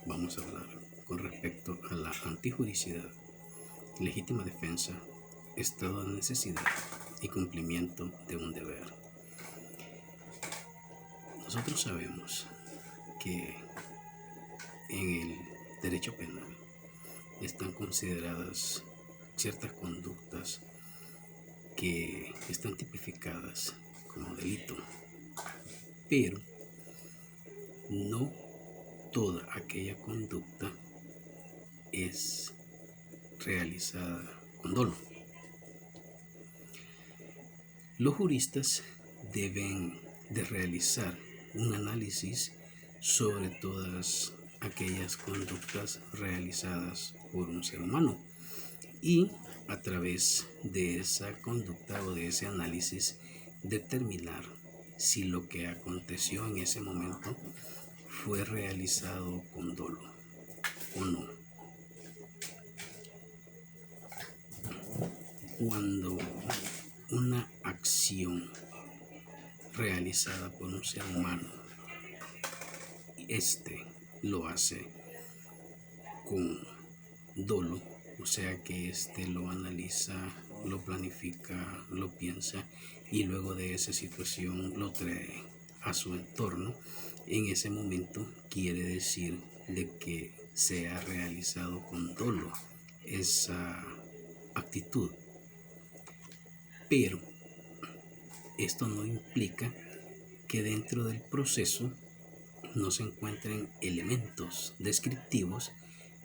vamos a hablar con respecto a la antijuricidad, legítima defensa, estado de necesidad y cumplimiento de un deber. Nosotros sabemos que en el derecho penal están consideradas ciertas conductas que están tipificadas como delito, pero no toda aquella conducta es realizada con dolo. Los juristas deben de realizar un análisis sobre todas aquellas conductas realizadas por un ser humano y a través de esa conducta o de ese análisis determinar si lo que aconteció en ese momento fue realizado con dolo o no. Cuando una acción realizada por un ser humano, lo hace con dolo, o sea que lo analiza, lo planifica, lo piensa y luego de esa situación lo trae a su entorno, en ese momento quiere decir de que se ha realizado con dolo esa actitud. Pero esto no implica que dentro del proceso no se encuentren elementos descriptivos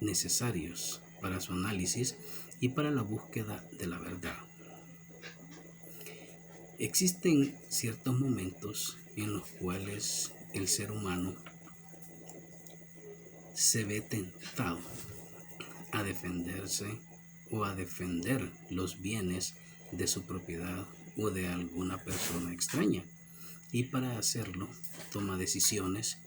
necesarios para su análisis y para la búsqueda de la verdad. Existen ciertos momentos en los cuales el ser humano se ve tentado a defenderse o a defender los bienes de su propiedad o de alguna persona extraña, y para hacerlo toma decisiones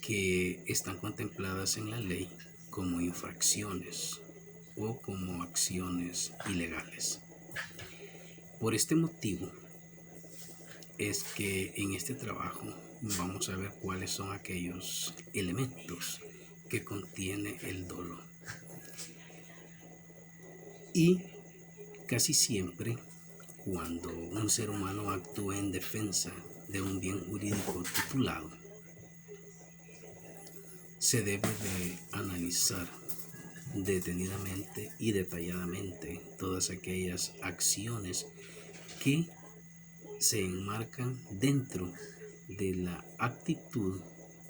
que están contempladas en la ley como infracciones o como acciones ilegales. Por este motivo es que en este trabajo vamos a ver cuáles son aquellos elementos que contiene el dolo. Y casi siempre, cuando un ser humano actúa en defensa de un bien jurídico titulado, se debe de analizar detenidamente y detalladamente todas aquellas acciones que se enmarcan dentro de la actitud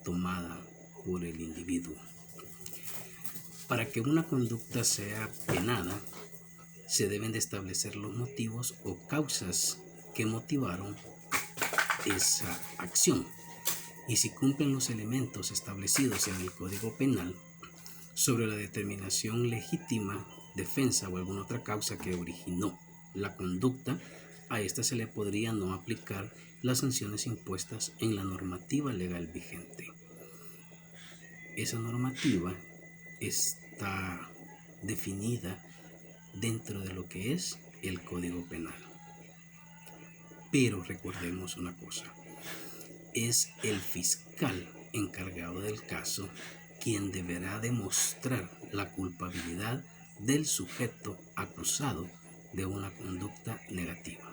tomada por el individuo. Para que una conducta sea penada, se deben de establecer los motivos o causas que motivaron esa acción. Y si cumplen los elementos establecidos en el Código Penal sobre la determinación legítima, defensa o alguna otra causa que originó la conducta, a esta se le podría no aplicar las sanciones impuestas en la normativa legal vigente. Esa normativa está definida dentro de lo que es el Código Penal. Pero recordemos una cosa, es el fiscal encargado del caso quien deberá demostrar la culpabilidad del sujeto acusado de una conducta negativa.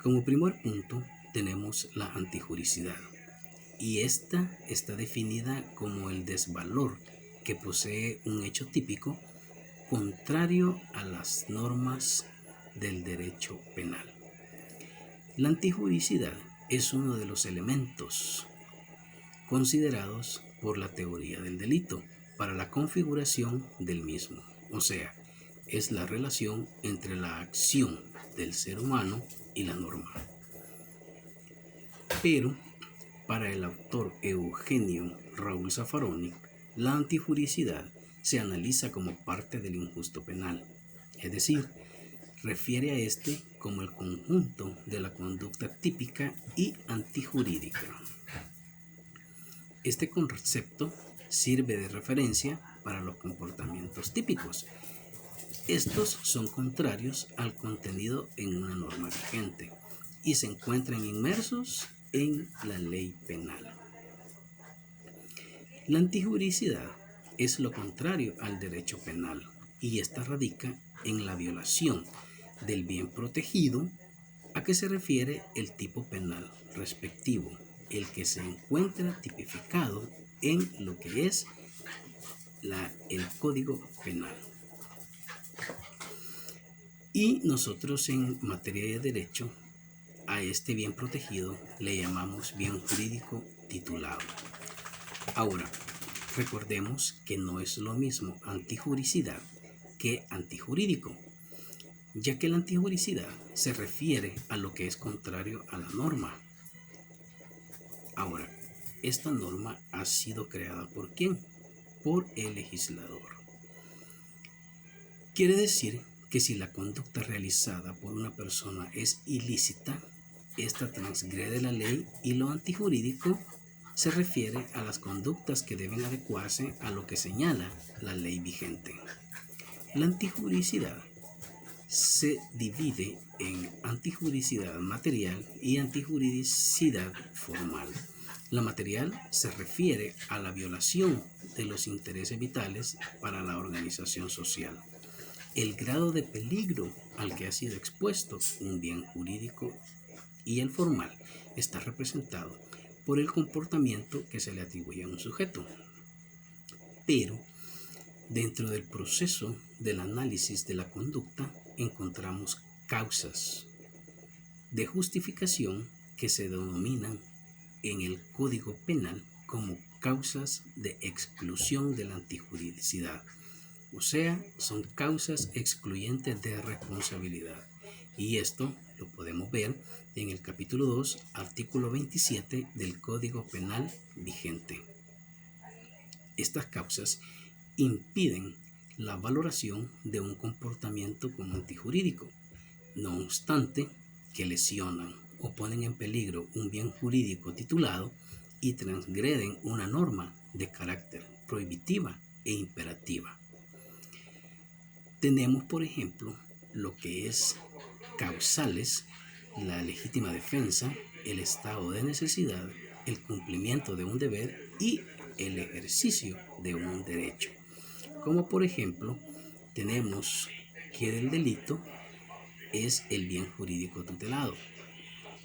Como primer punto tenemos la antijuricidad, y esta está definida como el desvalor que posee un hecho típico contrario a las normas del derecho penal. La antijuricidad es uno de los elementos considerados por la teoría del delito para la configuración del mismo, o sea, es la relación entre la acción del ser humano y la norma. Pero para el autor Eugenio Raúl Zaffaroni, la antijuricidad se analiza como parte del injusto penal, es decir, refiere a este como el conjunto de la conducta típica y antijurídica. Este concepto sirve de referencia para los comportamientos típicos. Estos son contrarios al contenido en una norma vigente y se encuentran inmersos en la ley penal. La antijuridicidad es lo contrario al derecho penal y esta radica en la violación del bien protegido a que se refiere el tipo penal respectivo, el que se encuentra tipificado en lo que es el Código Penal. Y nosotros en materia de derecho a este bien protegido le llamamos bien jurídico titulado. Ahora, recordemos que no es lo mismo antijuricidad que antijurídico, ya que la antijuricidad se refiere a lo que es contrario a la norma. Ahora, esta norma ha sido creada ¿por quién? Por el legislador. Quiere decir que si la conducta realizada por una persona es ilícita, esta transgrede la ley y lo antijurídico se refiere a las conductas que deben adecuarse a lo que señala la ley vigente. La antijuridicidad se divide en antijuridicidad material y antijuridicidad formal. La material se refiere a la violación de los intereses vitales para la organización social. El grado de peligro al que ha sido expuesto un bien jurídico y el formal está representado por el comportamiento que se le atribuye a un sujeto. Pero dentro del proceso del análisis de la conducta encontramos causas de justificación que se denominan en el Código Penal como causas de exclusión de la antijuridicidad. O sea, son causas excluyentes de responsabilidad. Y esto lo podemos ver en el capítulo 2, artículo 27 del Código Penal vigente. Estas causas impiden la valoración de un comportamiento como antijurídico, no obstante que lesionan o ponen en peligro un bien jurídico titulado y transgreden una norma de carácter prohibitiva e imperativa. Tenemos, por ejemplo, lo que es causales, la legítima defensa, el estado de necesidad, el cumplimiento de un deber y el ejercicio de un derecho. Como por ejemplo, tenemos que el delito es el bien jurídico tutelado.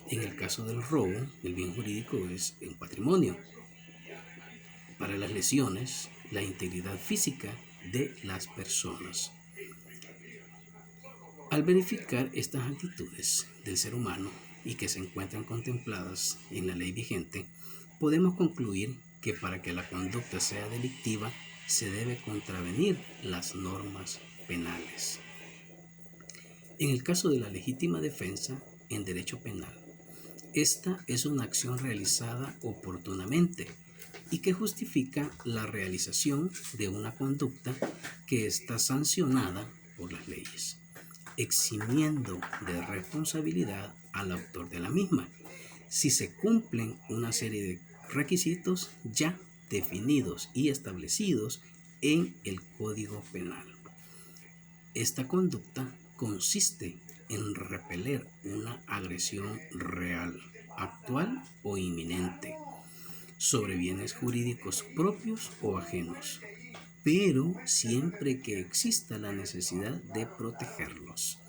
En el caso del robo, el bien jurídico es el patrimonio. Para las lesiones, la integridad física de las personas. Al verificar estas actitudes del ser humano y que se encuentran contempladas en la ley vigente, podemos concluir que para que la conducta sea delictiva se debe contravenir las normas penales. En el caso de la legítima defensa en derecho penal, esta es una acción realizada oportunamente y que justifica la realización de una conducta que está sancionada por las leyes, eximiendo de responsabilidad al autor de la misma, si se cumplen una serie de requisitos ya definidos y establecidos en el Código Penal. Esta conducta consiste en repeler una agresión real, actual o inminente sobre bienes jurídicos propios o ajenos, pero siempre que exista la necesidad de protegerlos.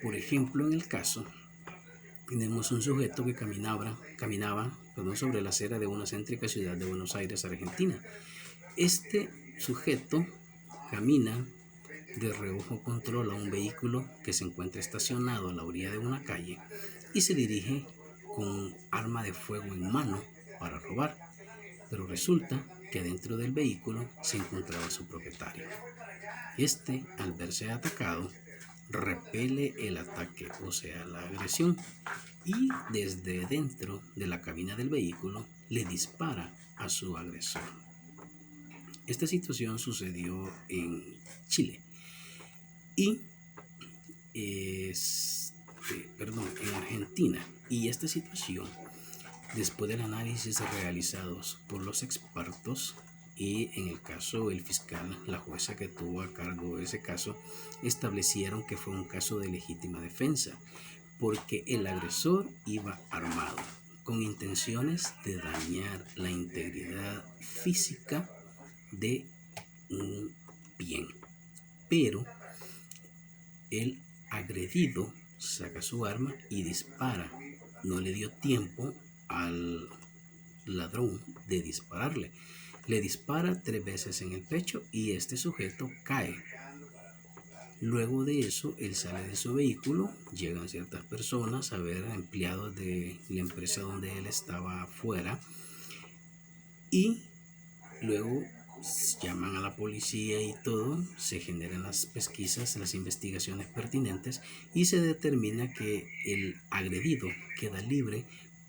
Por ejemplo, en el caso, tenemos un sujeto que caminaba sobre la acera de una céntrica ciudad de Buenos Aires, Argentina. Este sujeto camina de reojo, controla un vehículo que se encuentra estacionado a la orilla de una calle y se dirige con un arma de fuego en mano para robar, pero resulta que dentro del vehículo se encontraba su propietario. Este, al verse atacado, repele el ataque, o sea, la agresión, y desde dentro de la cabina del vehículo le dispara a su agresor. Esta situación sucedió en Chile y en Argentina, y esta situación, después del análisis realizados por los expertos y en el caso el fiscal, la jueza que tuvo a cargo ese caso, establecieron que fue un caso de legítima defensa porque el agresor iba armado con intenciones de dañar la integridad física de un bien. Pero el agredido saca su arma y dispara. No le dio tiempo al ladrón de dispararle. Le dispara 3 veces en el pecho y este sujeto cae. Luego de eso, él sale de su vehículo, llegan ciertas personas a ver, empleados de la empresa donde él estaba afuera, y luego llaman a la policía y todo, se generan las pesquisas, las investigaciones pertinentes y se determina que el agredido queda libre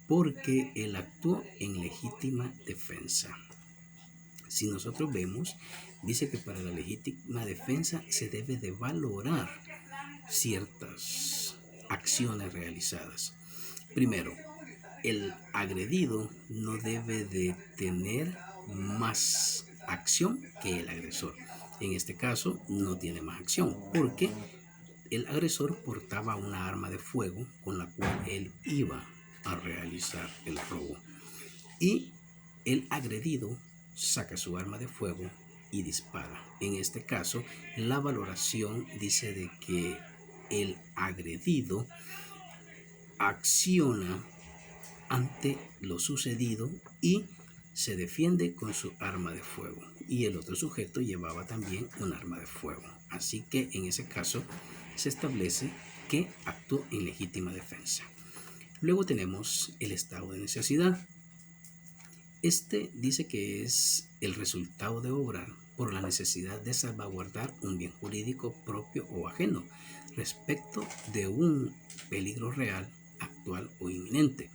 porque él actuó en legítima defensa. Si nosotros vemos, dice que para la legítima defensa se debe de valorar ciertas acciones realizadas. Primero, el agredido no debe de tener más acción que el agresor. En este caso no tiene más acción porque el agresor portaba una arma de fuego con la cual él iba a realizar el robo. Y el agredido saca su arma de fuego y dispara. En este caso, la valoración dice de que el agredido acciona ante lo sucedido y se defiende con su arma de fuego. Y el otro sujeto llevaba también un arma de fuego. Así que en ese caso se establece que actuó en legítima defensa. Luego tenemos el estado de necesidad. Este dice que es el resultado de obrar por la necesidad de salvaguardar un bien jurídico propio o ajeno respecto de un peligro real, actual o inminente.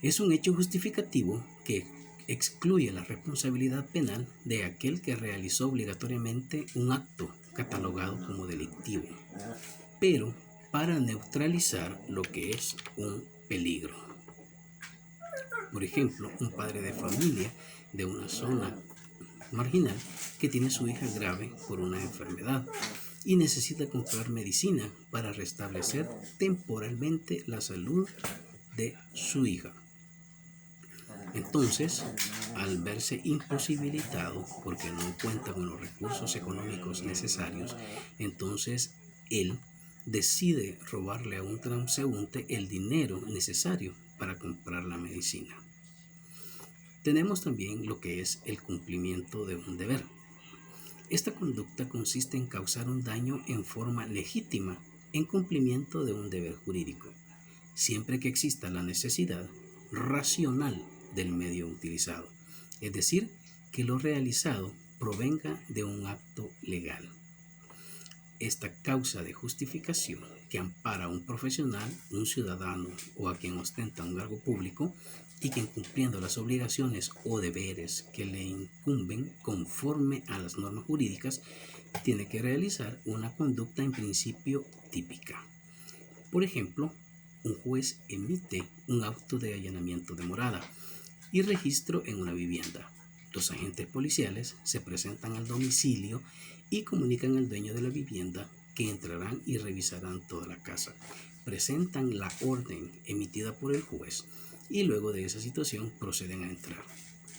Es un hecho justificativo que excluye la responsabilidad penal de aquel que realizó obligatoriamente un acto catalogado como delictivo, pero para neutralizar lo que es un peligro. Por ejemplo, un padre de familia de una zona marginal que tiene a su hija grave por una enfermedad y necesita comprar medicina para restablecer temporalmente la salud de su hija. Entonces, al verse imposibilitado porque no cuenta con los recursos económicos necesarios, entonces él decide robarle a un transeúnte el dinero necesario para comprar la medicina. Tenemos también lo que es el cumplimiento de un deber. Esta conducta consiste en causar un daño en forma legítima en cumplimiento de un deber jurídico, siempre que exista la necesidad racional del medio utilizado, es decir, que lo realizado provenga de un acto legal. Esta causa de justificación que ampara a un profesional, un ciudadano o a quien ostenta un cargo público y que incumpliendo las obligaciones o deberes que le incumben conforme a las normas jurídicas, tiene que realizar una conducta en principio típica. Por ejemplo, un juez emite un auto de allanamiento de morada y registro en una vivienda. Los agentes policiales se presentan al domicilio y comunican al dueño de la vivienda que entrarán y revisarán toda la casa. Presentan la orden emitida por el juez y luego de esa situación proceden a entrar.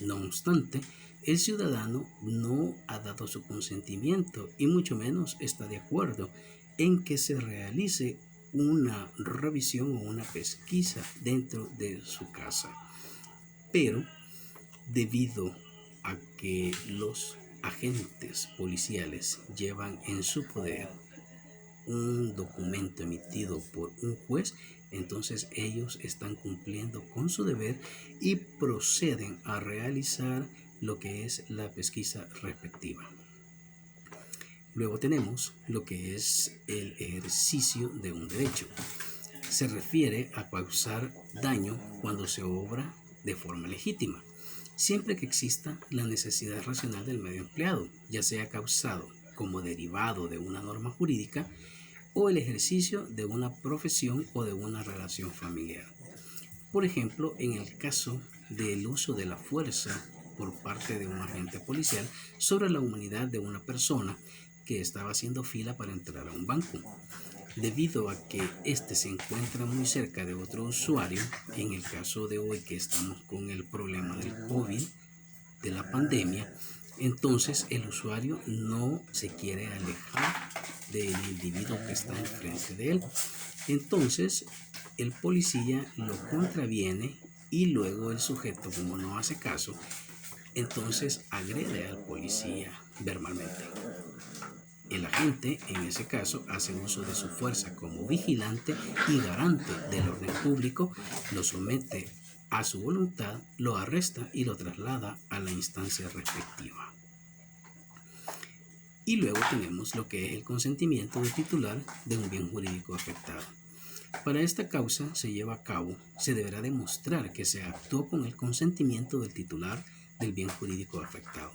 No obstante, el ciudadano no ha dado su consentimiento y mucho menos está de acuerdo en que se realice una revisión o una pesquisa dentro de su casa. Pero debido a que los agentes policiales llevan en su poder un documento emitido por un juez, entonces ellos están cumpliendo con su deber y proceden a realizar lo que es la pesquisa respectiva. Luego tenemos lo que es el ejercicio de un derecho. Se refiere a causar daño cuando se obra de forma legítima, siempre que exista la necesidad racional del medio empleado, ya sea causado como derivado de una norma jurídica o el ejercicio de una profesión o de una relación familiar. Por ejemplo, en el caso del uso de la fuerza por parte de un agente policial sobre la humanidad de una persona que estaba haciendo fila para entrar a un banco. debido a que éste se encuentra muy cerca de otro usuario. En el caso de hoy que estamos con el problema del COVID, de la pandemia, entonces el usuario no se quiere alejar del individuo que está enfrente de él. Entonces el policía lo contraviene y luego el sujeto, como no hace caso, entonces agrede al policía verbalmente. El agente, en ese caso, hace uso de su fuerza como vigilante y garante del orden público, lo somete a su voluntad, lo arresta y lo traslada a la instancia respectiva. Y luego tenemos lo que es el consentimiento del titular de un bien jurídico afectado. Para esta causa se lleva a cabo, se deberá demostrar que se actuó con el consentimiento del titular del bien jurídico afectado,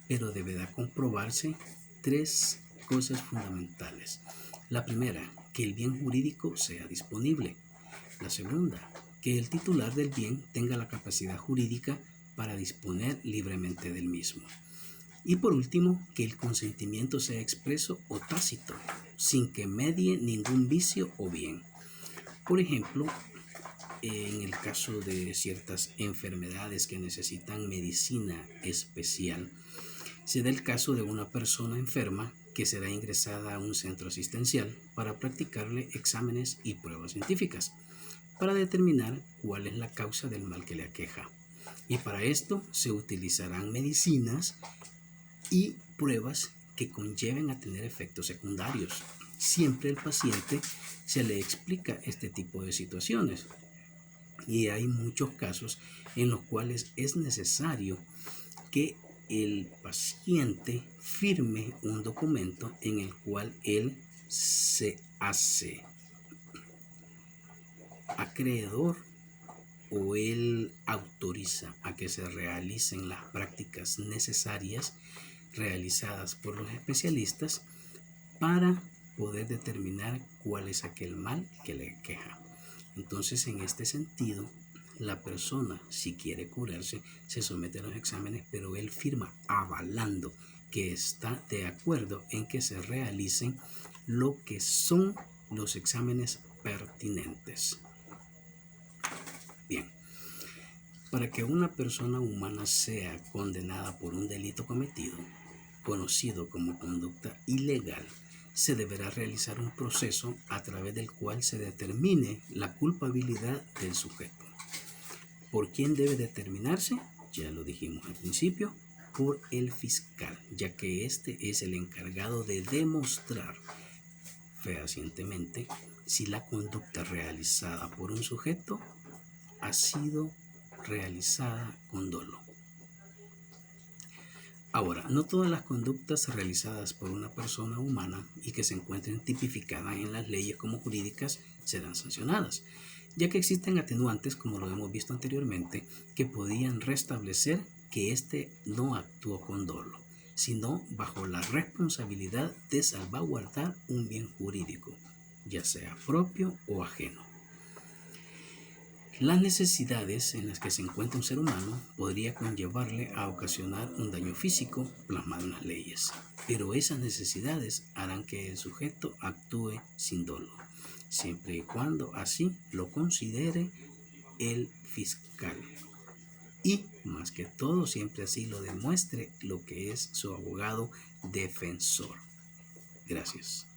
pero deberá comprobarse tres cosas fundamentales. La primera, que el bien jurídico sea disponible. La segunda, que el titular del bien tenga la capacidad jurídica para disponer libremente del mismo. Y por último, que el consentimiento sea expreso o tácito, sin que medie ningún vicio o bien. Por ejemplo, en el caso de ciertas enfermedades que necesitan medicina especial, se da el caso de una persona enferma que será ingresada a un centro asistencial para practicarle exámenes y pruebas científicas para determinar cuál es la causa del mal que le aqueja. Y para esto se utilizarán medicinas y pruebas que conlleven a tener efectos secundarios. Siempre al paciente se le explica este tipo de situaciones y hay muchos casos en los cuales es necesario que el paciente firme un documento en el cual él se hace acreedor o él autoriza a que se realicen las prácticas necesarias realizadas por los especialistas para poder determinar cuál es aquel mal que le queja. Entonces, en este sentido, la persona, si quiere curarse, se somete a los exámenes, pero él firma avalando que está de acuerdo en que se realicen lo que son los exámenes pertinentes. Bien, para que una persona humana sea condenada por un delito cometido, conocido como conducta ilegal, se deberá realizar un proceso a través del cual se determine la culpabilidad del sujeto. ¿Por quién debe determinarse? Ya lo dijimos al principio, por el fiscal, ya que este es el encargado de demostrar fehacientemente si la conducta realizada por un sujeto ha sido realizada con dolo. Ahora, no todas las conductas realizadas por una persona humana y que se encuentren tipificadas en las leyes como jurídicas serán sancionadas, ya que existen atenuantes, como lo hemos visto anteriormente, que podían restablecer que éste no actuó con dolo, sino bajo la responsabilidad de salvaguardar un bien jurídico, ya sea propio o ajeno. Las necesidades en las que se encuentra un ser humano podría conllevarle a ocasionar un daño físico plasmado en las leyes, pero esas necesidades harán que el sujeto actúe sin dolo, siempre y cuando así lo considere el fiscal y, más que todo, siempre así lo demuestre lo que es su abogado defensor. Gracias.